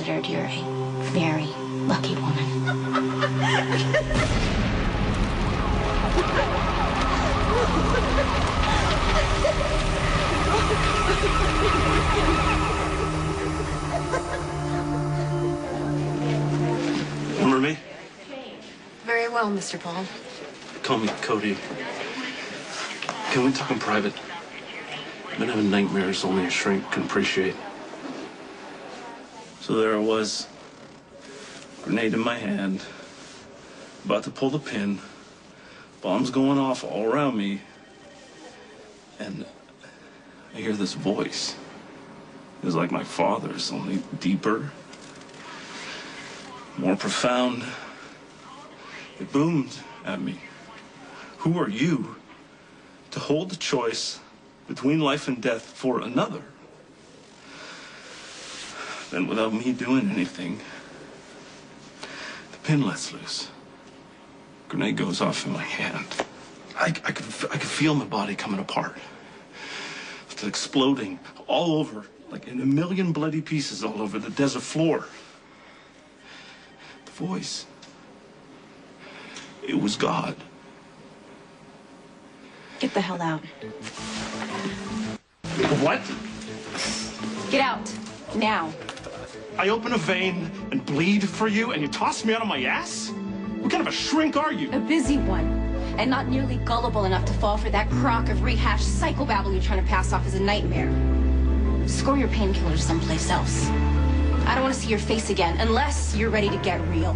considered you're a very lucky woman. Remember me? Very well, Mr. Paul. Call me Cody. Can we talk in private? I've been having nightmares only a shrink can appreciate. So there I was, grenade in my hand, about to pull the pin, bombs going off all around me, and I hear this voice. It was like my father's, only deeper, more profound. It boomed at me. Who are you to hold the choice between life and death for another? Then without me doing anything, the pin lets loose. Grenade goes off in my hand. I could feel my body coming apart. It's exploding all over, like in a million bloody pieces all over the desert floor. The voice. It was God. Get the hell out. What? Get out. Now. I open a vein and bleed for you, and you toss me out of my ass? What kind of a shrink are you? A busy one. And not nearly gullible enough to fall for that crock of rehashed psychobabble you're trying to pass off as a nightmare. Score your painkillers someplace else. I don't want to see your face again, unless you're ready to get real.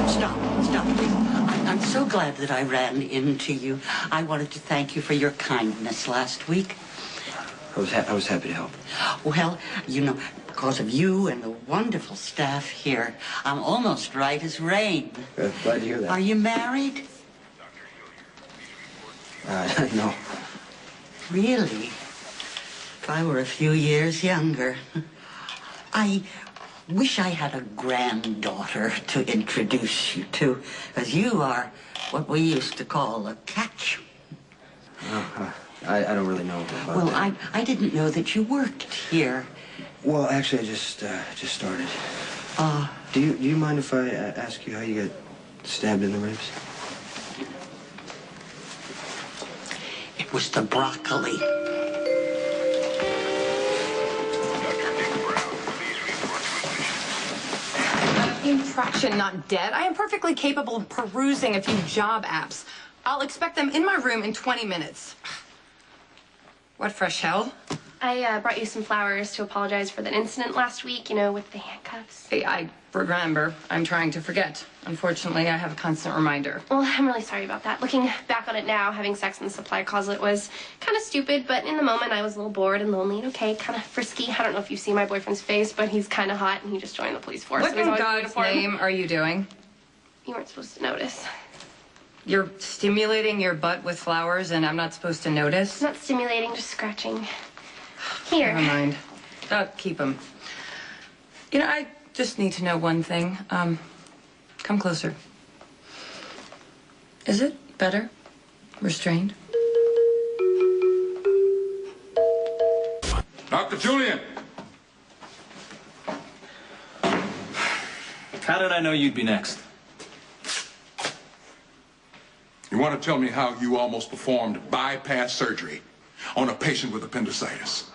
Stop. I'm so glad that I ran into you. I wanted to thank you for your kindness last week. I was happy to help. Well, you know, because of you and the wonderful staff here, I'm almost right as rain. Glad to hear that. Are you married? No. Really? If I were a few years younger. I wish I had a granddaughter to introduce you to, because you are what we used to call a catch. I don't really know about Well, that. I didn't know that you worked here. Well, actually, I just started. Do you mind if I ask you how you got stabbed in the ribs? It was the broccoli. Infraction, not dead. I am perfectly capable of perusing a few job apps. I'll expect them in my room in 20 minutes. What fresh hell? I brought you some flowers to apologize for that incident last week, you know, with the handcuffs. Hey, I remember. I'm trying to forget. Unfortunately, I have a constant reminder. Well, I'm really sorry about that. Looking back on it now, having sex in the supply closet was kind of stupid, but in the moment I was a little bored and lonely and okay, kind of frisky. I don't know if you see my boyfriend's face, but he's kind of hot and he just joined the police force. What so he's in always God's uniform. name are you doing? You weren't supposed to notice. You're stimulating your butt with flowers and I'm not supposed to notice? It's not stimulating, just scratching. Here. Never mind. Keep them. You know, I just need to know one thing. Come closer. Is it better? Restrained? Dr. Julian! How did I know you'd be next? You want to tell me how you almost performed bypass surgery on a patient with appendicitis?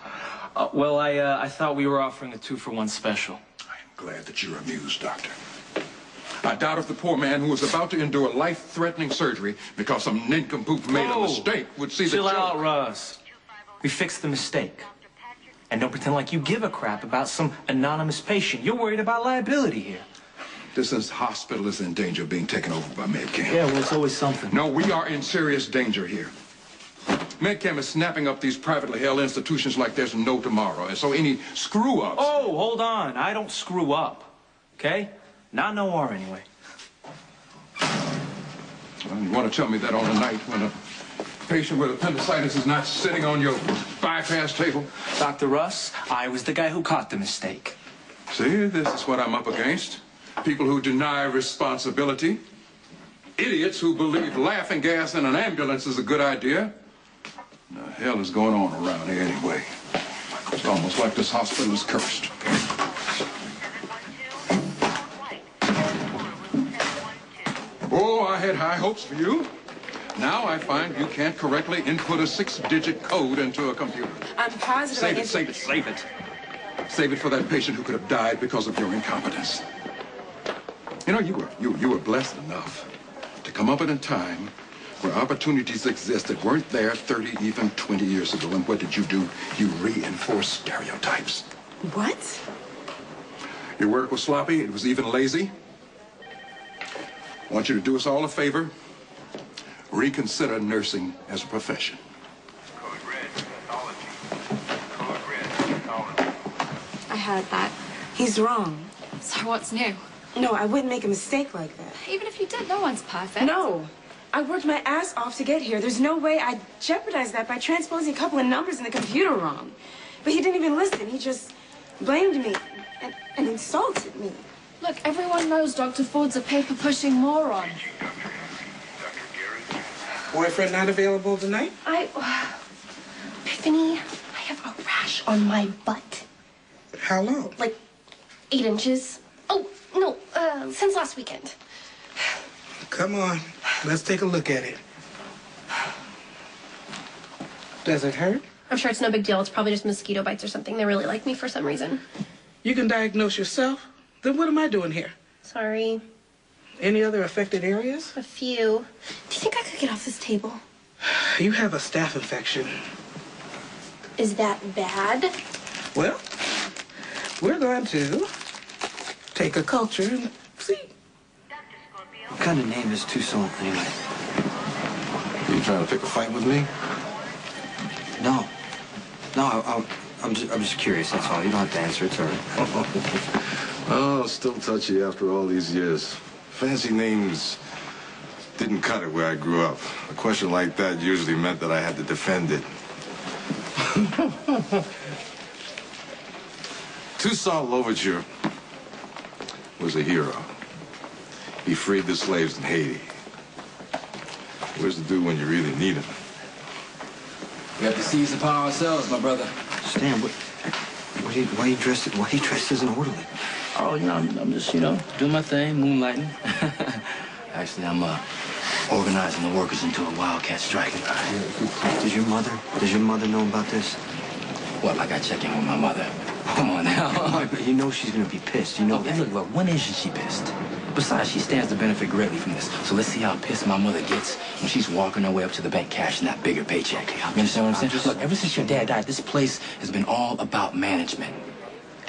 Well, I thought we were offering a 2-for-1 special. I am glad that you're amused, Doctor. I doubt if the poor man who was about to endure life-threatening surgery because some nincompoop made a mistake would see the Chill joke. out, Russ. We fixed the mistake. And don't pretend like you give a crap about some anonymous patient. You're worried about liability here. This hospital is in danger of being taken over by Medcam. Yeah, well, it's always something. No, we are in serious danger here. Medcam is snapping up these privately held institutions like there's no tomorrow. And so any screw-ups... Oh, hold on. I don't screw up. Okay? Not no more, anyway. Well, you want to tell me that on a night when a patient with appendicitis is not sitting on your bypass table? Dr. Russ, I was the guy who caught the mistake. See, this is what I'm up against. People who deny responsibility. Idiots who believe laughing gas in an ambulance is a good idea. hell is going on around here anyway? It's almost like this hospital is cursed. Oh, I had high hopes for you. Now I find you can't correctly input a 6-digit code into a computer. I'm positive Save it, save it, save it. Save it for that patient who could have died because of your incompetence. You know, you were blessed enough to come up at a time where opportunities exist that weren't there 30, even 20 years ago. And what did you do? You reinforced stereotypes. What? Your work was sloppy. It was even lazy. I want you to do us all a favor. Reconsider nursing as a profession. I heard that. He's wrong. So what's new? No, I wouldn't make a mistake like that. Even if you did, no one's perfect. No. I worked my ass off to get here. There's no way I'd jeopardize that by transposing a couple of numbers in the computer wrong. But he didn't even listen. He just blamed me and insulted me. Look, everyone knows Dr. Ford's a paper-pushing moron. Boyfriend not available tonight? Epiphany, I have a rash on my butt. How long? Like 8 inches. Oh, no, since last weekend. Come on, let's take a look at it. Does it hurt? I'm sure it's no big deal. It's probably just mosquito bites or something. They really like me for some reason. You can diagnose yourself. Then what am I doing here? Sorry. Any other affected areas? A few. Do you think I could get off this table? You have a staph infection. Is that bad? Well, we're going to take a culture and see. What kind of name is Tucson, anyway? You trying to pick a fight with me? No. No, I'm just curious, that's all. You don't have to answer, it's all right. Oh, still touchy after all these years. Fancy names didn't cut it where I grew up. A question like that usually meant that I had to defend it. Toussaint Louverture was a hero. He freed the slaves in Haiti. Where's the dude when you really need him? We have to seize the power ourselves, my brother. Stan, why you dressed as an orderly? Oh, you know, I'm just, doing my thing, moonlighting. Actually, I'm organizing the workers into a wildcat strike. Does your mother know about this? Well, I got to check in with my mother. Come on now. You know she's gonna be pissed. You know. Okay, look, when isn't she pissed? Besides, she stands to benefit greatly from this. So let's see how pissed my mother gets when she's walking her way up to the bank cashing that bigger paycheck. You understand what I'm saying? Look, ever since your dad died, this place has been all about management.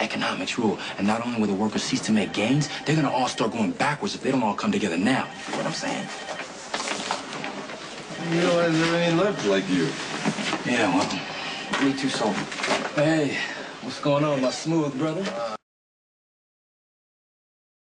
Economics rule. And not only will the workers cease to make gains, they're gonna all start going backwards if they don't all come together now. You know what I'm saying? You know, there's never any left like you. Yeah, well, Me too, Soul. hey, what's going on, my smooth brother?